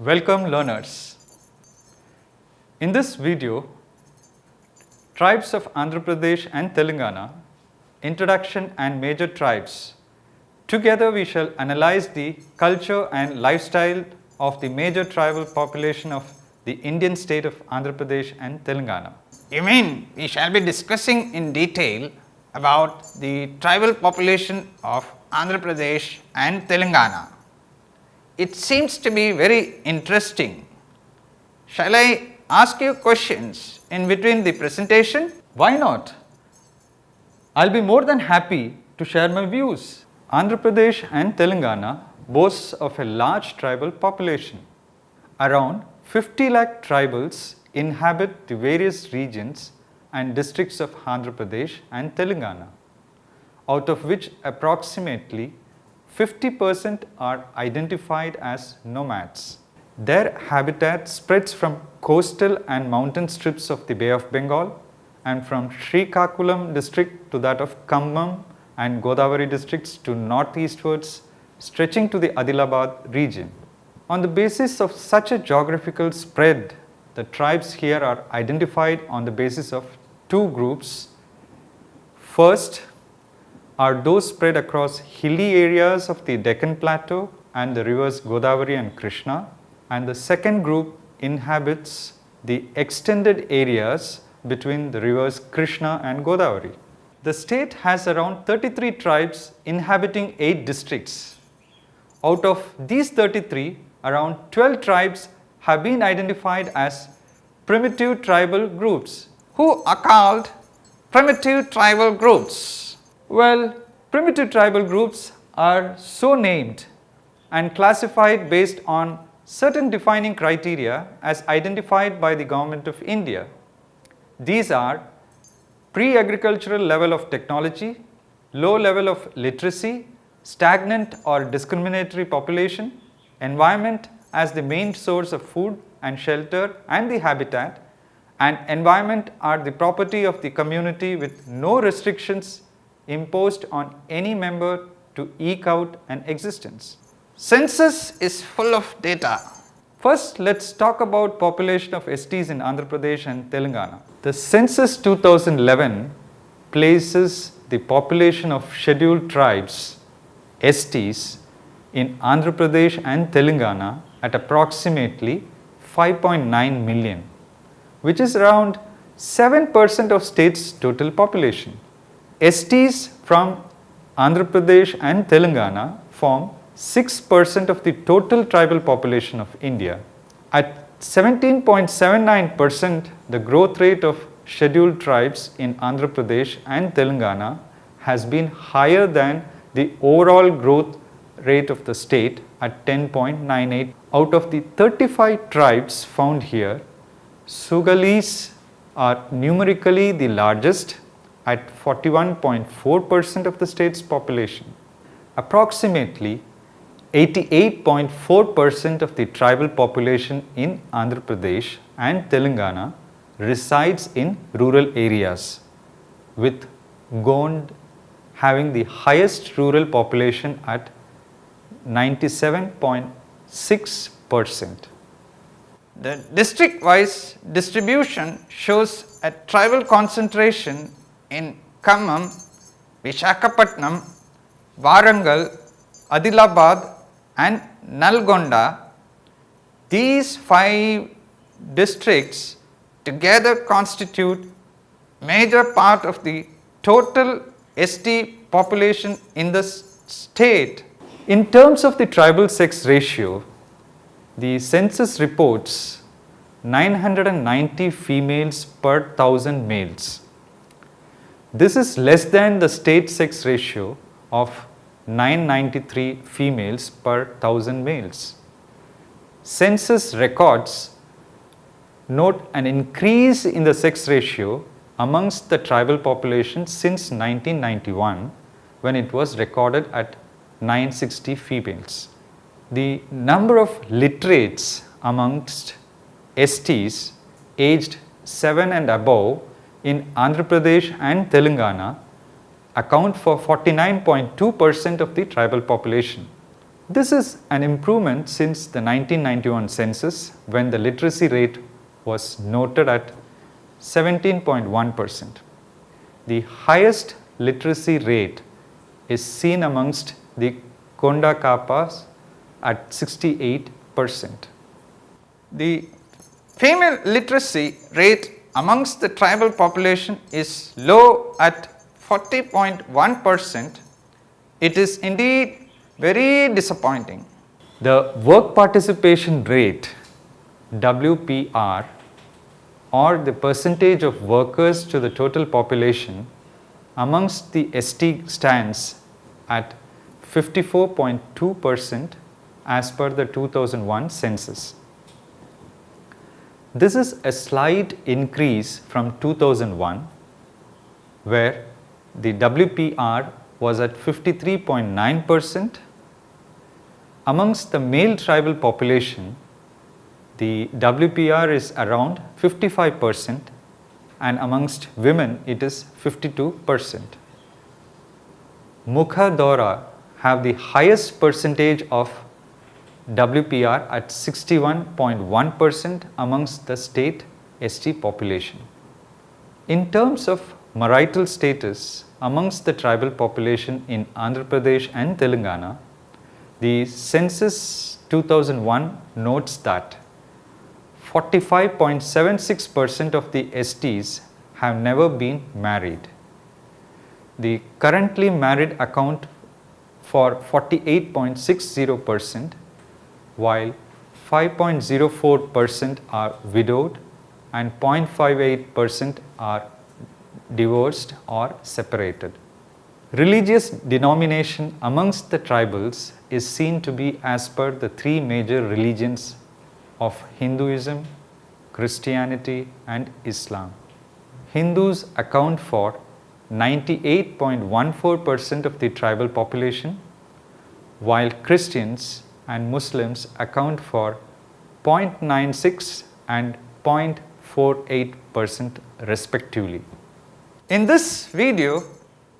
Welcome learners. In this video, Tribes of Andhra Pradesh and Telangana, Introduction and Major Tribes. Together we shall analyze the culture and lifestyle of the major tribal population of the Indian state of Andhra Pradesh and Telangana. You mean we shall be discussing in detail about the tribal population of Andhra Pradesh and Telangana? It seems to be very interesting. Shall I ask you questions in between the presentation? Why not? I'll be more than happy to share my views. Andhra Pradesh and Telangana boasts of a large tribal population. Around 50 lakh tribals inhabit the various regions and districts of Andhra Pradesh and Telangana, out of which approximately 50% are identified as nomads. Their habitat spreads from coastal and mountain strips of the Bay of Bengal and from Srikakulam district to that of Khammam and Godavari districts to northeastwards, stretching to the Adilabad region. On the basis of such a geographical spread, the tribes here are identified on the basis of two groups. First are those spread across hilly areas of the Deccan Plateau and the rivers Godavari and Krishna, and the second group inhabits the extended areas between the rivers Krishna and Godavari. The state has around 33 tribes inhabiting 8 districts. Out of these 33, around 12 tribes have been identified as primitive tribal groups. Who are called primitive tribal groups? Well, primitive tribal groups are so named and classified based on certain defining criteria as identified by the Government of India. These are pre-agricultural level of technology, low level of literacy, stagnant or discriminatory population, environment as the main source of food and shelter and the habitat, and environment are the property of the community with no restrictions imposed on any member to eke out an existence. Census is full of data. First, let's talk about population of STs in Andhra Pradesh and Telangana. The Census 2011 places the population of scheduled tribes, STs, in Andhra Pradesh and Telangana at approximately 5.9 million, which is around 7% of state's total population. STs from Andhra Pradesh and Telangana form 6% of the total tribal population of India. At 17.79%, the growth rate of scheduled tribes in Andhra Pradesh and Telangana has been higher than the overall growth rate of the state at 10.98. Out of the 35 tribes found here, Sugalis are numerically the largest at 41.4% of the state's population. Approximately 88.4% of the tribal population in Andhra Pradesh and Telangana resides in rural areas, with Gond having the highest rural population at 97.6%. The district-wise distribution shows a tribal concentration in Khammam, Visakhapatnam, Warangal, Adilabad and Nalgonda. These 5 districts together constitute major part of the total ST population in the state. In terms of the tribal sex ratio, the census reports 990 females per 1000 males. This is less than the state sex ratio of 993 females per 1000 males. Census records note an increase in the sex ratio amongst the tribal population since 1991, when it was recorded at 960 females. The number of literates amongst STs aged 7 and above in Andhra Pradesh and Telangana account for 49.2% of the tribal population. This is an improvement since the 1991 census, when the literacy rate was noted at 17.1%. The highest literacy rate is seen amongst the Konda Kappas at 68%. The female literacy rate amongst the tribal population is low at 40.1%. It is indeed very disappointing. The work participation rate, WPR, or the percentage of workers to the total population amongst the ST stands at 54.2% as per the 2001 census. This is a slight increase from 2001, where the WPR was at 53.9%. Amongst the male tribal population, the WPR is around 55%, and amongst women it is 52%. Mukha Dora have the highest percentage of WPR at 61.1% amongst the state ST population. In terms of marital status amongst the tribal population in Andhra Pradesh and Telangana, the census 2001 notes that 45.76% of the STs have never been married. The currently married account for 48.60%, while 5.04% are widowed and 0.58% are divorced or separated. Religious denomination amongst the tribals is seen to be as per the three major religions of Hinduism, Christianity and Islam. Hindus account for 98.14% of the tribal population, while Christians and Muslims account for 0.96 and 0.48% respectively. In this video,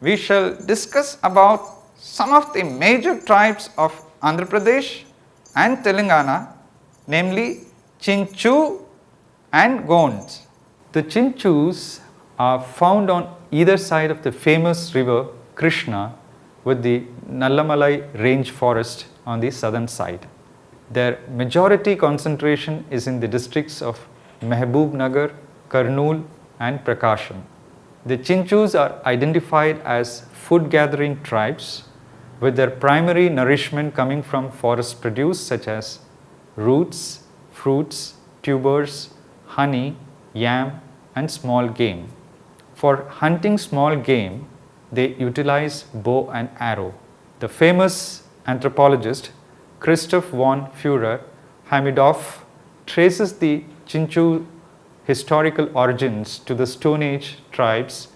we shall discuss about some of the major tribes of Andhra Pradesh and Telangana, namely Chinchu and Gonz. The Chinchus are found on either side of the famous river Krishna, with the Nallamalai range forest on the southern side. Their majority concentration is in the districts of Mehboob Nagar, Kurnool and Prakasham. The Chinchus are identified as food gathering tribes, with their primary nourishment coming from forest produce such as roots, fruits, tubers, honey, yam and small game. For hunting small game, they utilize bow and arrow. The famous anthropologist Christoph von Führer Hamidorf traces the Chinchu historical origins to the Stone Age tribes,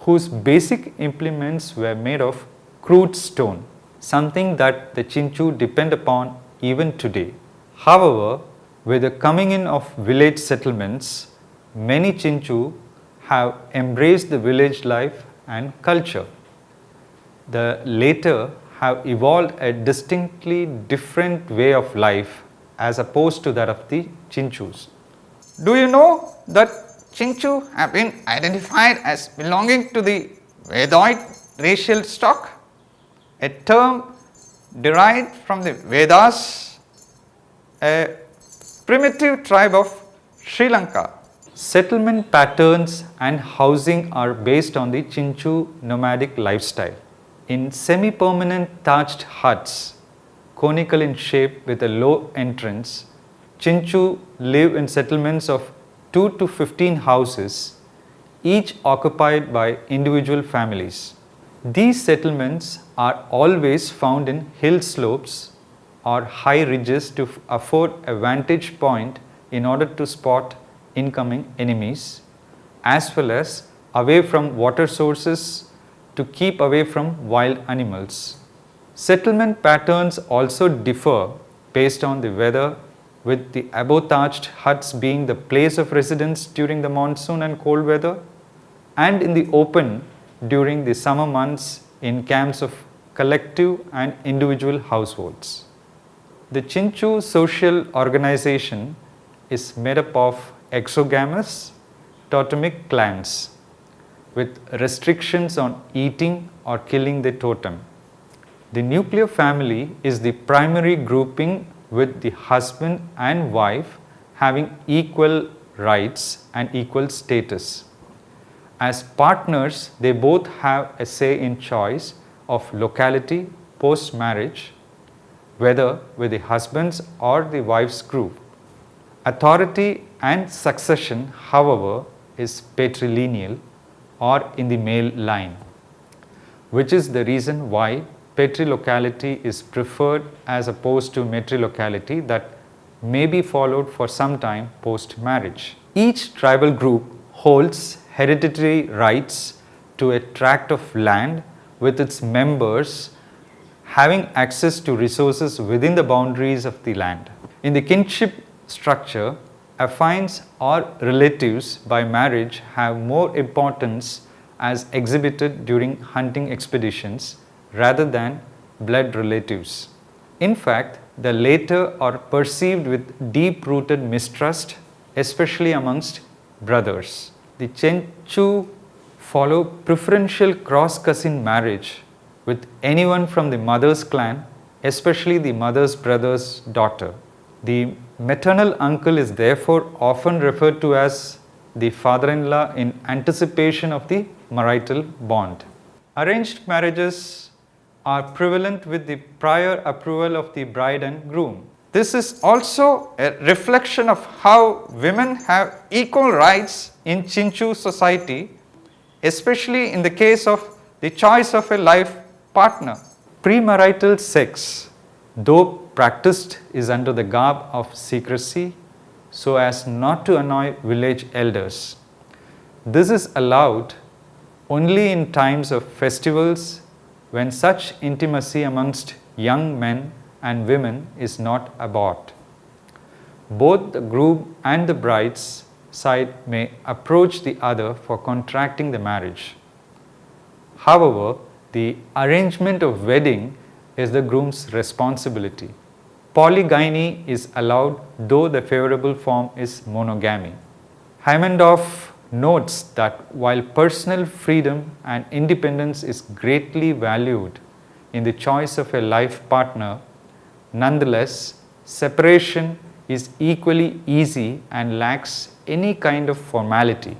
whose basic implements were made of crude stone, something that the Chinchu depend upon even today. However, with the coming in of village settlements, many Chinchu have embraced the village life and culture. The latter have evolved a distinctly different way of life as opposed to that of the Chinchus. Do you know that Chinchu have been identified as belonging to the Vedoid racial stock, a term derived from the Vedas, a primitive tribe of Sri Lanka. Settlement patterns and housing are based on the Chinchu nomadic lifestyle. In semi-permanent thatched huts, conical in shape with a low entrance, Chinchu live in settlements of 2 to 15 houses, each occupied by individual families. These settlements are always found in hill slopes or high ridges to afford a vantage point in order to spot incoming enemies, as well as away from water sources to keep away from wild animals. Settlement patterns also differ based on the weather, with the above thatched huts being the place of residence during the monsoon and cold weather, and in the open during the summer months in camps of collective and individual households. The Chinchu social organization is made up of exogamous totemic clans with restrictions on eating or killing the totem. The nuclear family is the primary grouping with the husband and wife having equal rights and equal status. As partners, they both have a say in choice of locality post-marriage, whether with the husband's or the wife's group. Authority and succession, however, is patrilineal or in the male line, which is the reason why patrilocality is preferred as opposed to matrilocality that may be followed for some time post-marriage. Each tribal group holds hereditary rights to a tract of land with its members having access to resources within the boundaries of the land. In the kinship structure, affines or relatives by marriage have more importance as exhibited during hunting expeditions rather than blood relatives. In fact, the latter are perceived with deep-rooted mistrust, especially amongst brothers. The Chenchu follow preferential cross-cousin marriage with anyone from the mother's clan, especially the mother's brother's daughter. The maternal uncle is therefore often referred to as the father-in-law in anticipation of the marital bond. Arranged marriages are prevalent with the prior approval of the bride and groom. This is also a reflection of how women have equal rights in Chinchu society, especially in the case of the choice of a life partner. Premarital sex, though practiced, is under the garb of secrecy so as not to annoy village elders. This is allowed only in times of festivals when such intimacy amongst young men and women is not abhorred. Both the groom and the bride's side may approach the other for contracting the marriage. However, the arrangement of wedding is the groom's responsibility. Polygyny is allowed, though the favorable form is monogamy. Heimendorf notes that while personal freedom and independence is greatly valued in the choice of a life partner, nonetheless, separation is equally easy and lacks any kind of formality.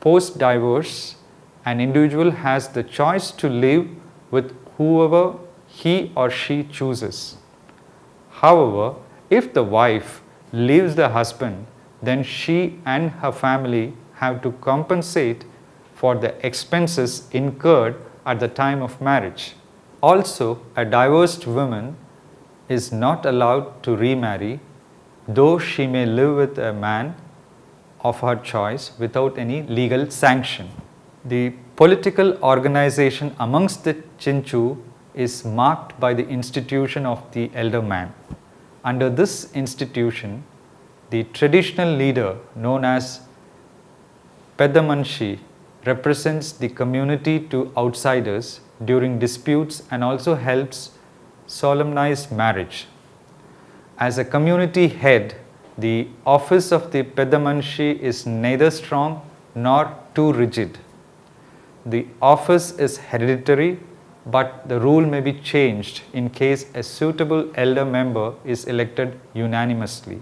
Post-divorce, an individual has the choice to live with whoever he or she chooses. However, if the wife leaves the husband, then she and her family have to compensate for the expenses incurred at the time of marriage. Also, a divorced woman is not allowed to remarry, though she may live with a man of her choice without any legal sanction. The political organization amongst the Chinchu is marked by the institution of the elder man. Under this institution, the traditional leader known as Pedamanshi represents the community to outsiders during disputes and also helps solemnize marriage. As a community head, the office of the Pedamanshi is neither strong nor too rigid. The office is hereditary, but the rule may be changed in case a suitable elder member is elected unanimously.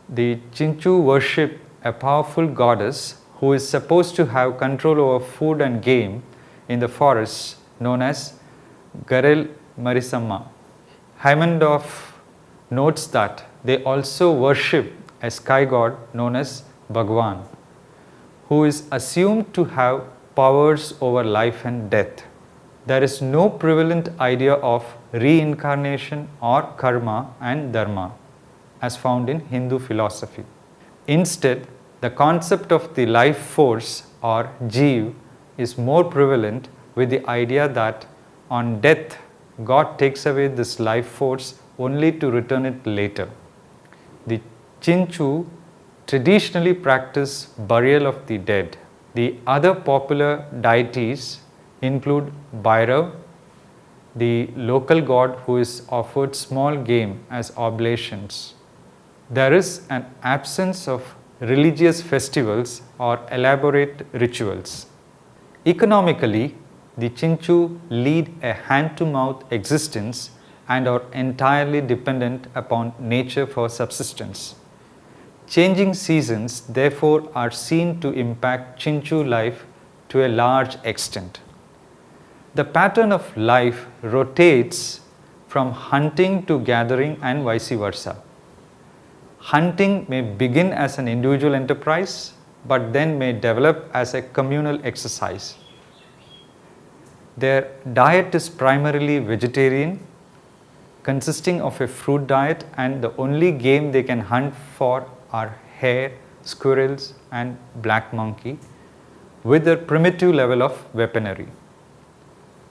The Chinchu worship a powerful goddess who is supposed to have control over food and game in the forests, known as Garel Marisamma. Heimendorf notes that they also worship a sky god known as Bhagwan, who is assumed to have powers over life and death. There is no prevalent idea of reincarnation or karma and dharma as found in Hindu philosophy. Instead, the concept of the life force or jeev is more prevalent, with the idea that on death, God takes away this life force only to return it later. The Chinchu traditionally practice burial of the dead. The other popular deities include Bhairav, the local god who is offered small game as oblations. There is an absence of religious festivals or elaborate rituals. Economically, the Chinchu lead a hand-to-mouth existence and are entirely dependent upon nature for subsistence. Changing seasons, therefore, are seen to impact Chinchu life to a large extent. The pattern of life rotates from hunting to gathering and vice versa. Hunting may begin as an individual enterprise, but then may develop as a communal exercise. Their diet is primarily vegetarian, consisting of a fruit diet, and the only game they can hunt for are hare, squirrels, and black monkey, with their primitive level of weaponry.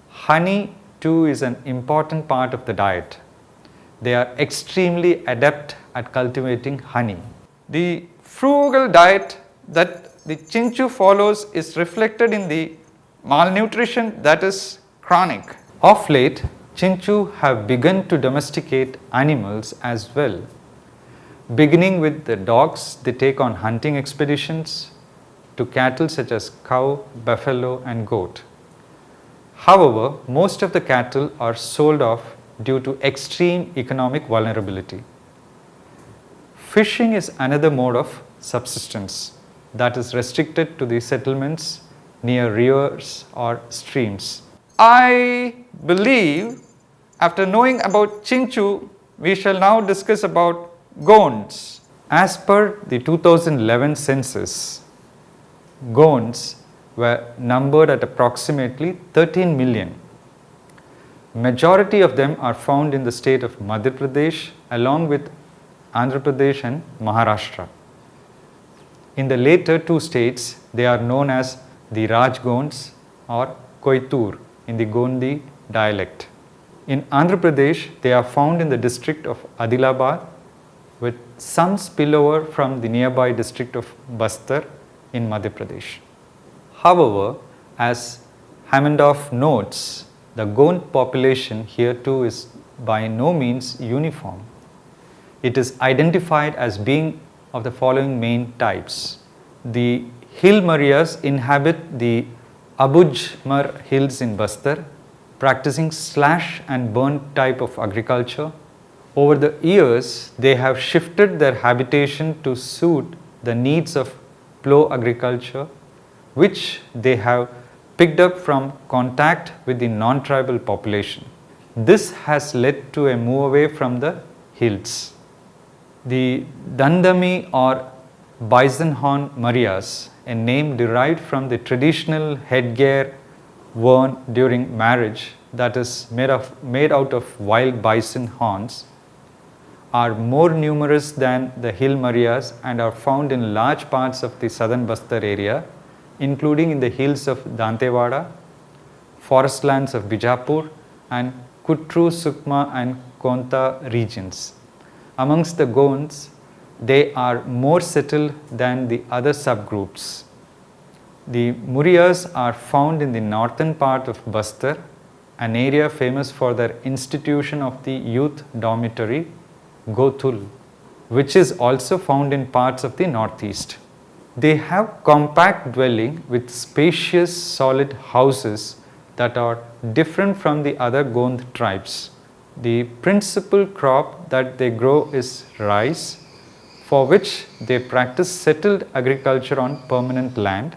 Honey too is an important part of the diet. They are extremely adept at cultivating honey. The frugal diet that the Chinchu follows is reflected in the malnutrition that is chronic. Of late, Chinchu have begun to domesticate animals as well. Beginning with the dogs they take on hunting expeditions, to cattle such as cow, buffalo, and goat. However, most of the cattle are sold off due to extreme economic vulnerability. Fishing is another mode of subsistence that is restricted to the settlements near rivers or streams. I believe after knowing about Chinchu, we shall now discuss about Goans. As per the 2011 census, Goans were numbered at approximately 13 million. Majority of them are found in the state of Madhya Pradesh along with Andhra Pradesh and Maharashtra. In the later two states, they are known as the Raj Goans or Koitur in the Gondi dialect. In Andhra Pradesh, they are found in the district of Adilabad with some spillover from the nearby district of Bastar in Madhya Pradesh. However, as Hammondorf notes, the Gond population here too is by no means uniform. It is identified as being of the following main types. The Hill Marias inhabit the Abujmar hills in Bastar, practicing slash and burn type of agriculture. Over the years, they have shifted their habitation to suit the needs of plough agriculture, which they have picked up from contact with the non-tribal population. This has led to a move away from the hills. The Dandami or bison horn Marias, a name derived from the traditional headgear worn during marriage that is made out of wild bison horns, are more numerous than the hill Marias and are found in large parts of the southern Bastar area, including in the hills of Dantewada, forest lands of Bijapur, and Kutru, Sukma, and Konta regions. Amongst the Goans, they are more settled than the other subgroups. The Muriyas are found in the northern part of Bastar, an area famous for their institution of the youth dormitory, Gothul, which is also found in parts of the northeast. They have compact dwelling with spacious solid houses that are different from the other Gond tribes. The principal crop that they grow is rice, for which they practice settled agriculture on permanent land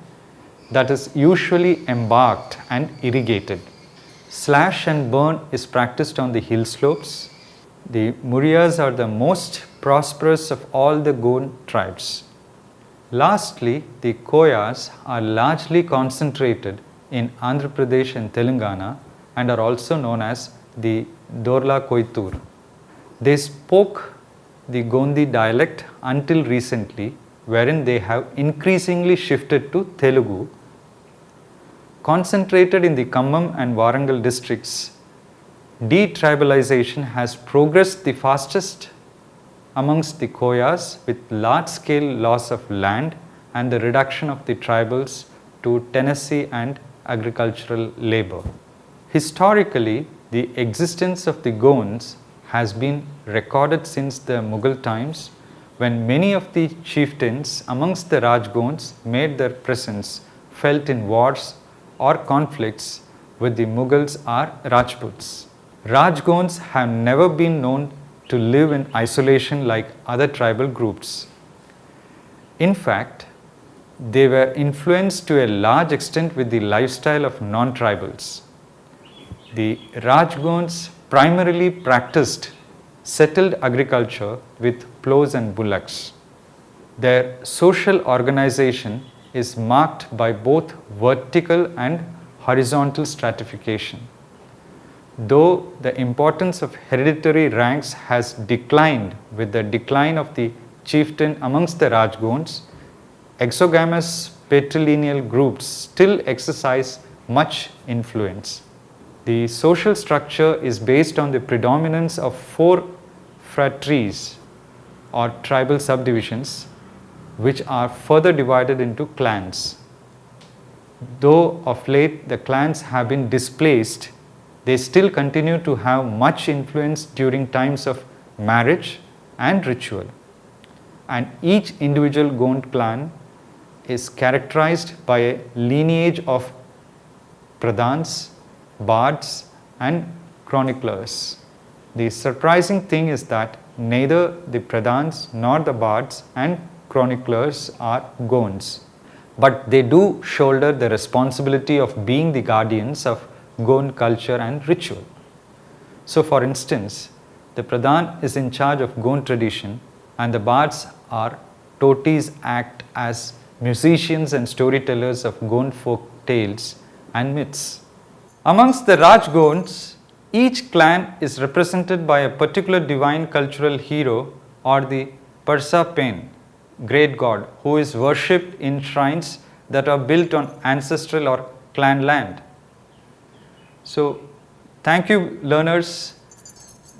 that is usually embarked and irrigated. Slash and burn is practiced on the hill slopes. The Muriyas are the most prosperous of all the Gond tribes. Lastly, the Koyas are largely concentrated in Andhra Pradesh and Telangana and are also known as the Dorla Koitur. They spoke the Gondi dialect until recently, wherein they have increasingly shifted to Telugu. Concentrated in the Khammam and Warangal districts, detribalization has progressed the fastest amongst the Koyas, with large-scale loss of land and the reduction of the tribals to tenancy and agricultural labor. Historically, The existence of the Goans has been recorded since the Mughal times, when many of the chieftains amongst the Rajgons made their presence felt in wars or conflicts with the Mughals or Rajputs. Rajgons have never been known to live in isolation like other tribal groups. In fact, they were influenced to a large extent with the lifestyle of non-tribals. The Rajgons primarily practiced settled agriculture with plows and bullocks. Their social organization is marked by both vertical and horizontal stratification. Though the importance of hereditary ranks has declined with the decline of the chieftain amongst the Rajgons, exogamous patrilineal groups still exercise much influence. The social structure is based on the predominance of 4 phratries or tribal subdivisions, which are further divided into clans. Though of late the clans have been displaced, they still continue to have much influence during times of marriage and ritual. And each individual Gond clan is characterized by a lineage of pradhans, bards and chroniclers. The surprising thing is that neither the pradhans nor the bards and chroniclers are Goans, but they do shoulder the responsibility of being the guardians of Gond culture and ritual. So for instance, the pradhan is in charge of Gond tradition and the bards or totis act as musicians and storytellers of Gond folk tales and myths. Amongst the Rajgons, each clan is represented by a particular divine cultural hero or the Parsa Pen, great god, who is worshipped in shrines that are built on ancestral or clan land. So, thank you learners.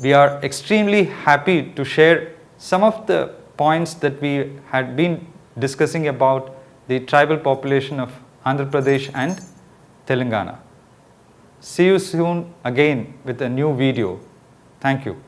We are extremely happy to share some of the points that we had been discussing about the tribal population of Andhra Pradesh and Telangana. See you soon again with a new video. Thank you.